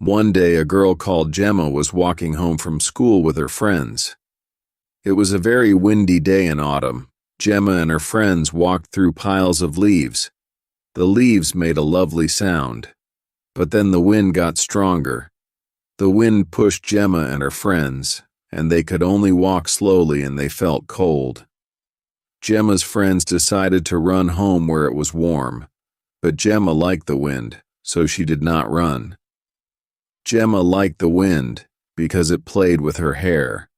One day, a girl called Gemma was walking home from school with her friends. It was a very windy day in autumn. Gemma and her friends walked through piles of leaves. The leaves made a lovely sound. But then the wind got stronger. The wind pushed Gemma and her friends, and they could only walk slowly and they felt cold. Gemma's friends decided to run home where it was warm, but Gemma liked the wind, so she did not run. Gemma liked the wind because it played with her hair,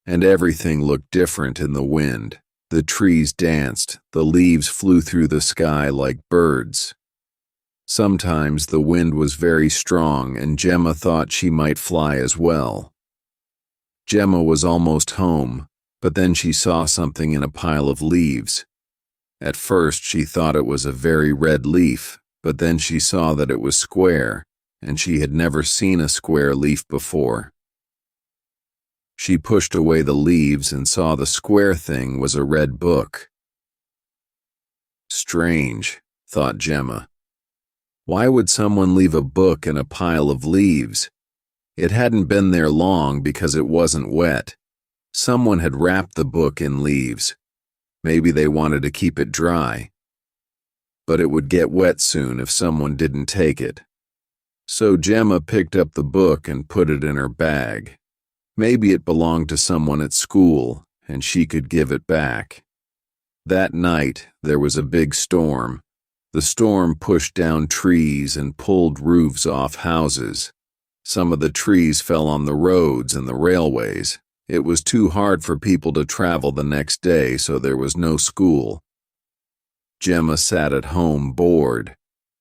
and everything looked different in the wind. The trees danced, the leaves flew through the sky like birds. Sometimes the wind was very strong and Gemma thought she might fly as well. Gemma was almost home, but then she saw something in a pile of leaves. At first she thought it was a very red leaf, but then she saw that it was square, and she had never seen a square leaf before. She pushed away the leaves and saw the square thing was a red book. Strange, thought Gemma. Why would someone leave a book in a pile of leaves? It hadn't been there long because it wasn't wet. Someone had wrapped the book in leaves. Maybe they wanted to keep it dry. But it would get wet soon if someone didn't take it. So Gemma picked up the book and put it in her bag. Maybe it belonged to someone at school, and she could give it back. That night, there was a big storm. The storm pushed down trees and pulled roofs off houses. Some of the trees fell on the roads and the railways. It was too hard for people to travel the next day, so there was no school. Gemma sat at home bored.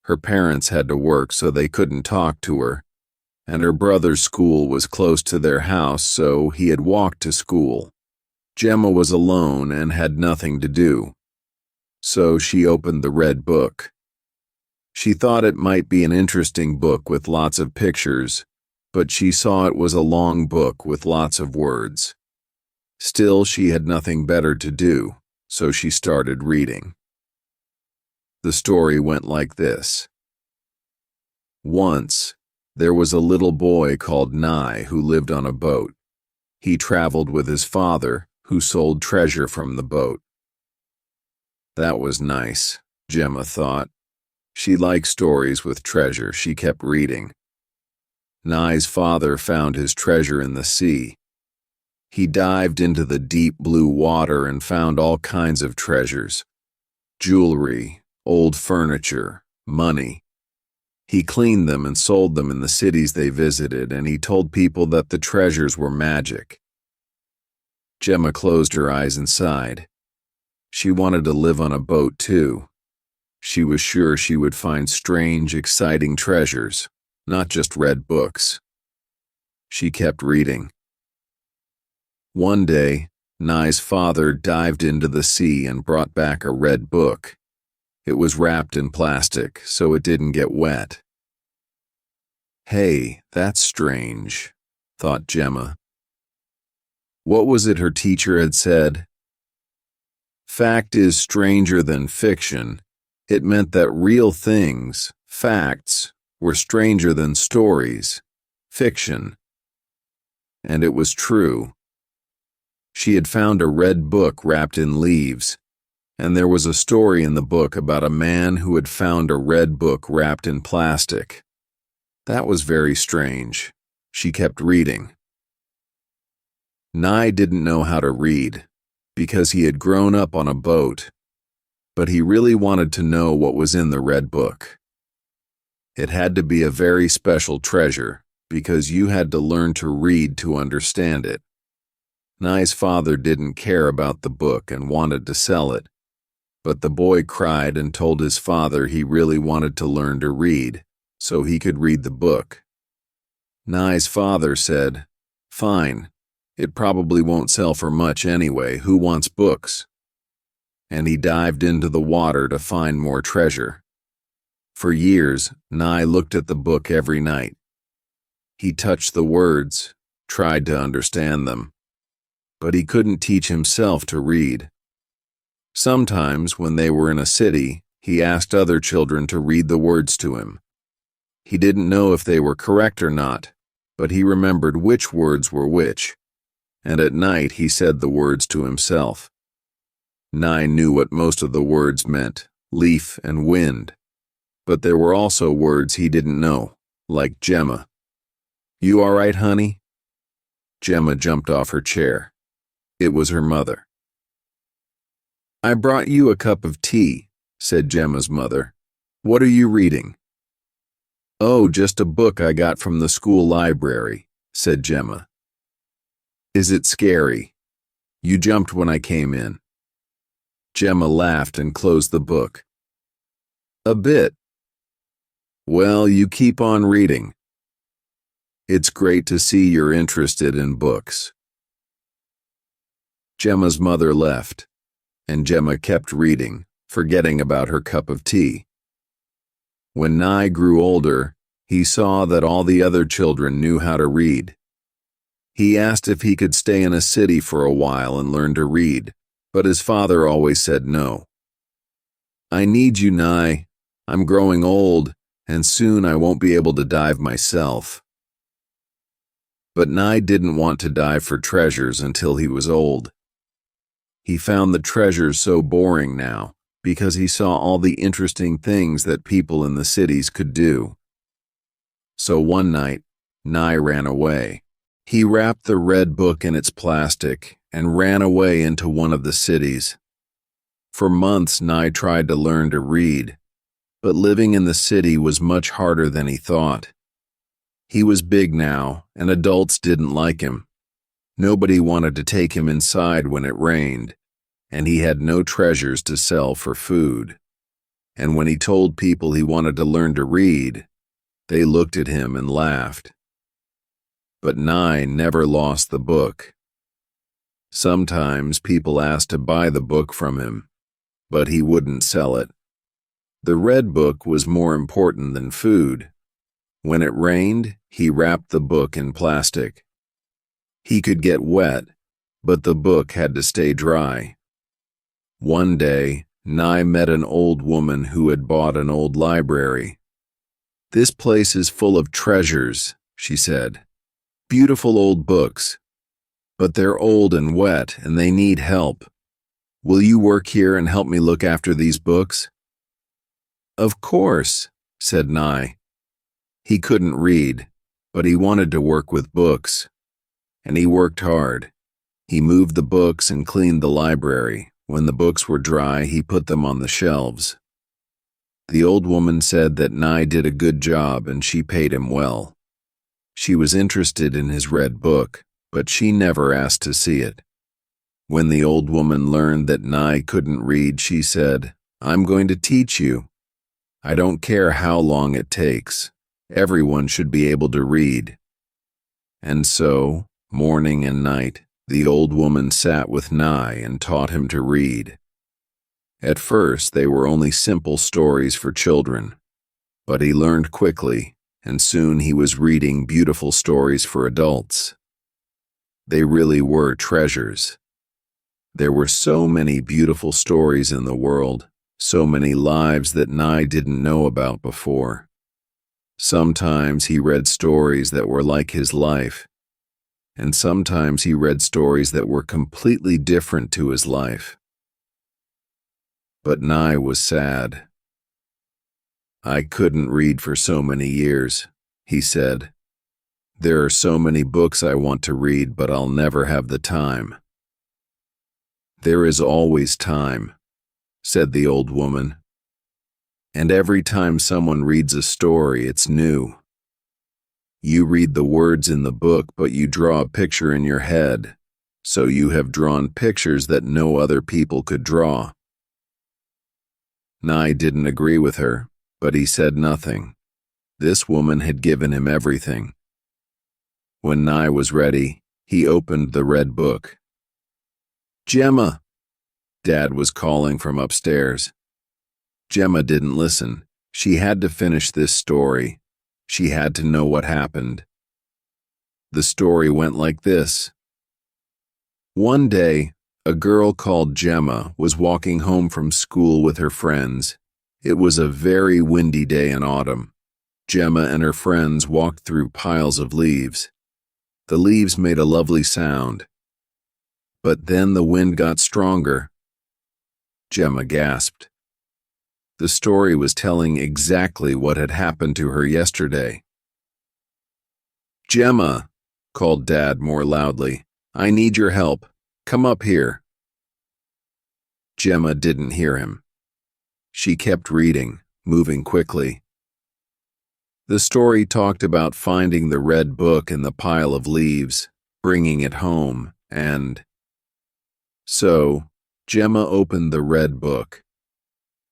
Her parents had to work, so they couldn't talk to her. And her brother's school was close to their house, so he had walked to school. Gemma was alone and had nothing to do. So she opened the red book. She thought it might be an interesting book with lots of pictures, but she saw it was a long book with lots of words. Still, she had nothing better to do, so she started reading. The story went like this. Once, there was a little boy called Nye who lived on a boat. He traveled with his father, who sold treasure from the boat. That was nice, Gemma thought. She liked stories with treasure. She kept reading. Nye's father found his treasure in the sea. He dived into the deep blue water and found all kinds of treasures. Jewelry, old furniture, money. He cleaned them and sold them in the cities they visited, and he told people that the treasures were magic. Gemma closed her eyes and sighed. She wanted to live on a boat too. She was sure she would find strange, exciting treasures, not just red books. She kept reading. One day, Nye's father dived into the sea and brought back a red book. It was wrapped in plastic, so it didn't get wet. Hey, that's strange, thought Gemma. What was it her teacher had said? Fact is stranger than fiction. It meant that real things, facts, were stranger than stories, fiction. And it was true. She had found a red book wrapped in leaves, and there was a story in the book about a man who had found a red book wrapped in plastic. That was very strange. She kept reading. Nye didn't know how to read, because he had grown up on a boat, but he really wanted to know what was in the red book. It had to be a very special treasure, because you had to learn to read to understand it. Nye's father didn't care about the book and wanted to sell it, but the boy cried and told his father he really wanted to learn to read, so he could read the book. Nye's father said, "Fine, it probably won't sell for much anyway, who wants books?" And he dived into the water to find more treasure. For years, Nye looked at the book every night. He touched the words, tried to understand them, but he couldn't teach himself to read. Sometimes, when they were in a city, he asked other children to read the words to him. He didn't know if they were correct or not, but he remembered which words were which, and at night he said the words to himself. Nye knew what most of the words meant, leaf and wind, but there were also words he didn't know, like Gemma. "You all right, honey?" Gemma jumped off her chair. It was her mother. "I brought you a cup of tea," said Gemma's mother. "What are you reading?" "Oh, just a book I got from the school library," said Gemma. "Is it scary? You jumped when I came in." Gemma laughed and closed the book. "A bit." "Well, you keep on reading. It's great to see you're interested in books." Gemma's mother left, and Gemma kept reading, forgetting about her cup of tea. When Nye grew older, he saw that all the other children knew how to read. He asked if he could stay in a city for a while and learn to read, but his father always said no. "I need you, Nye. I'm growing old, and soon I won't be able to dive myself." But Nye didn't want to dive for treasures until he was old. He found the treasures so boring now because he saw all the interesting things that people in the cities could do. So one night, Nye ran away. He wrapped the red book in its plastic and ran away into one of the cities. For months, Nye tried to learn to read, but living in the city was much harder than he thought. He was big now, and adults didn't like him. Nobody wanted to take him inside when it rained, and he had no treasures to sell for food. And when he told people he wanted to learn to read, they looked at him and laughed. But Nye never lost the book. Sometimes people asked to buy the book from him, but he wouldn't sell it. The red book was more important than food. When it rained, he wrapped the book in plastic. He could get wet, but the book had to stay dry. One day, Nye met an old woman who had bought an old library. "This place is full of treasures," she said. "Beautiful old books. But they're old and wet, and they need help. Will you work here and help me look after these books?" "Of course," said Nye. He couldn't read, but he wanted to work with books. And he worked hard. He moved the books and cleaned the library. When the books were dry, he put them on the shelves. The old woman said that Nye did a good job and she paid him well. She was interested in his red book, but she never asked to see it. When the old woman learned that Nye couldn't read, she said, "I'm going to teach you. I don't care how long it takes. Everyone should be able to read." And so, morning and night, the old woman sat with Nye and taught him to read. At first, they were only simple stories for children, but he learned quickly, and soon he was reading beautiful stories for adults. They really were treasures. There were so many beautiful stories in the world, so many lives that Nye didn't know about before. Sometimes he read stories that were like his life, and sometimes he read stories that were completely different to his life. But Nye was sad. "I couldn't read for so many years," he said. "There are so many books I want to read, but I'll never have the time." "There is always time," said the old woman. "And every time someone reads a story, it's new. You read the words in the book, but you draw a picture in your head, so you have drawn pictures that no other people could draw." Nye didn't agree with her, but he said nothing. This woman had given him everything. When Nye was ready, he opened the red book. "Gemma!" Dad was calling from upstairs. Gemma didn't listen. She had to finish this story. She had to know what happened. The story went like this. One day, a girl called Gemma was walking home from school with her friends. It was a very windy day in autumn. Gemma and her friends walked through piles of leaves. The leaves made a lovely sound. But then the wind got stronger. Gemma gasped. The story was telling exactly what had happened to her yesterday. "Gemma," called Dad more loudly, "I need your help. Come up here." Gemma didn't hear him. She kept reading, moving quickly. The story talked about finding the red book in the pile of leaves, bringing it home, and... So, Gemma opened the red book.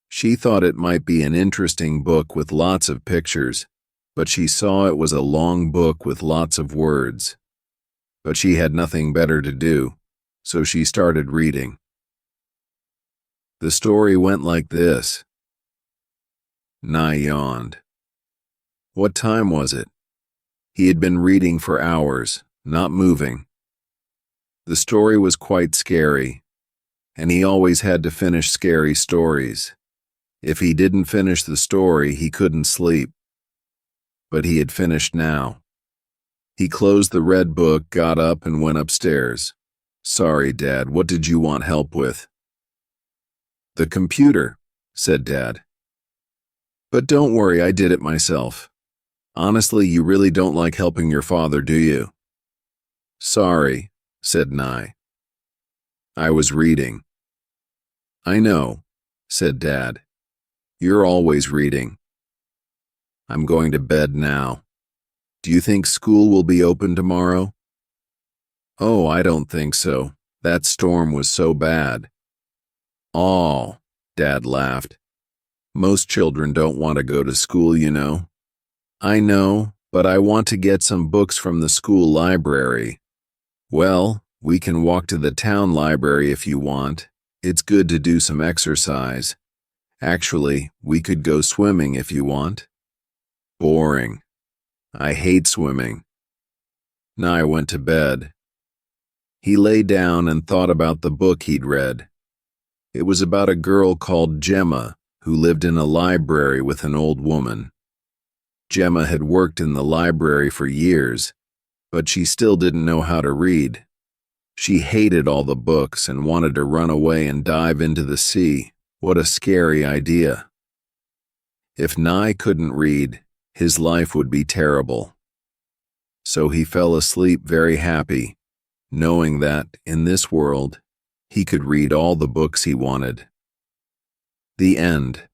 She thought it might be an interesting book with lots of pictures, but she saw it was a long book with lots of words. But she had nothing better to do, so she started reading. The story went like this. Nye yawned. What time was it? He had been reading for hours, not moving. The story was quite scary, and he always had to finish scary stories. If he didn't finish the story, he couldn't sleep. But he had finished now. He closed the red book, got up, and went upstairs. "Sorry, Dad, what did you want help with?" "The computer," said Dad. "But don't worry, I did it myself. Honestly, you really don't like helping your father, do you?" "Sorry," said Nye. "I was reading." "I know," said Dad. "You're always reading." "I'm going to bed now. Do you think school will be open tomorrow?" "Oh, I don't think so. That storm was so bad." "Oh," Dad laughed. "Most children don't want to go to school, you know." "I know, but I want to get some books from the school library." "Well, we can walk to the town library if you want. It's good to do some exercise. Actually, we could go swimming if you want." "Boring. I hate swimming." Nye went to bed. He lay down and thought about the book he'd read. It was about a girl called Gemma who lived in a library with an old woman. Gemma had worked in the library for years, but she still didn't know how to read. She hated all the books and wanted to run away and dive into the sea. What a scary idea. If Nye couldn't read, his life would be terrible. So he fell asleep very happy, knowing that, in this world, he could read all the books he wanted. The end.